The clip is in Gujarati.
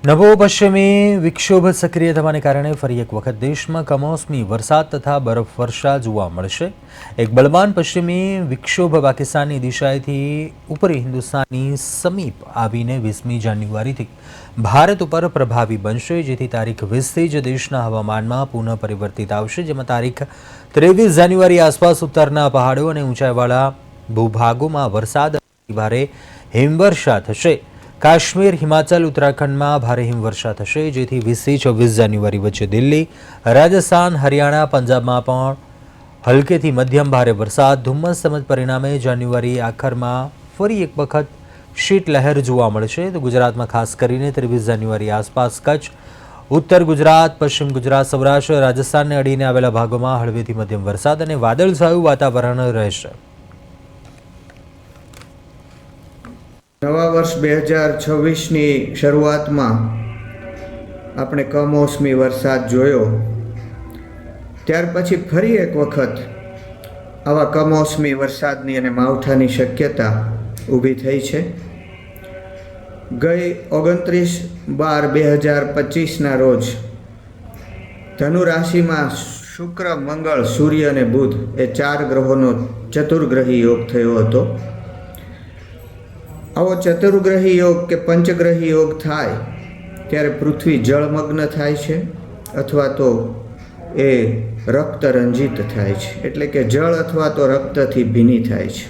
નવો પશ્ચિમી વિક્ષોભ સક્રિય થવાને કારણે ફરી એક વખત દેશમાં કમોસમી વરસાદ તથા બરફવર્ષા જોવા મળશે। એક બળવાન પશ્ચિમી વિક્ષોભ પાકિસ્તાનની દિશાએથી ઉપરી હિન્દુસ્તાનની સમીપ આવીને 20મી જાન્યુઆરીથી ભારત ઉપર પ્રભાવી બનશે, જેથી તારીખ 20થી જ દેશના હવામાનમાં પુનઃ પરિવર્તિત આવશે, જેમાં તારીખ 23 જાન્યુઆરી આસપાસ ઉત્તરના પહાડો અને ઊંચાઈવાળા ભૂભાગોમાં વરસાદ અને ભારે હિમવર્ષા થશે। કાશ્મીર, હિમાચલ, ઉત્તરાખંડમાં ભારે હિમવર્ષા થશે, જેથી 20થી 24 જાન્યુઆરી વચ્ચે દિલ્હી, રાજસ્થાન, હરિયાણા, પંજાબમાં પણ હલકેથી મધ્યમ ભારે વરસાદ, ધુમ્મસ તેમજ પરિણામે જાન્યુઆરી આખરમાં ફરી એક વખત શીતલહેર જોવા મળશે। તો ગુજરાતમાં ખાસ કરીને 23 જાન્યુઆરી આસપાસ કચ્છ, ઉત્તર ગુજરાત, પશ્ચિમ ગુજરાત, સૌરાષ્ટ્ર, રાજસ્થાનને અડીને આવેલા ભાગોમાં હળવેથી મધ્યમ વરસાદ અને વાદળછાયું વાતાવરણ રહેશે। નવા વર્ષ 2026ની શરૂઆતમાં આપણે કમોસમી વરસાદ જોયો, ત્યાર પછી ફરી એક વખત આવા કમોસમી વરસાદની અને માવઠાની શક્યતા ઊભી થઈ છે। ગઈ 29/12/2025ના રોજ ધનુ રાશિમાં શુક્ર, મંગળ, સૂર્ય અને બુધ એ 4 ગ્રહોનો ચતુર્ગ્રહી યોગ થયો હતો। આવો ચતુર્ગ્રહી યોગ કે પંચગ્રહી યોગ થાય ત્યારે પૃથ્વી જળમગ્ન થાય છે અથવા તો એ રક્ત રંજિત થાય છે, એટલે કે જળ અથવા તો રક્તથી ભીની થાય છે।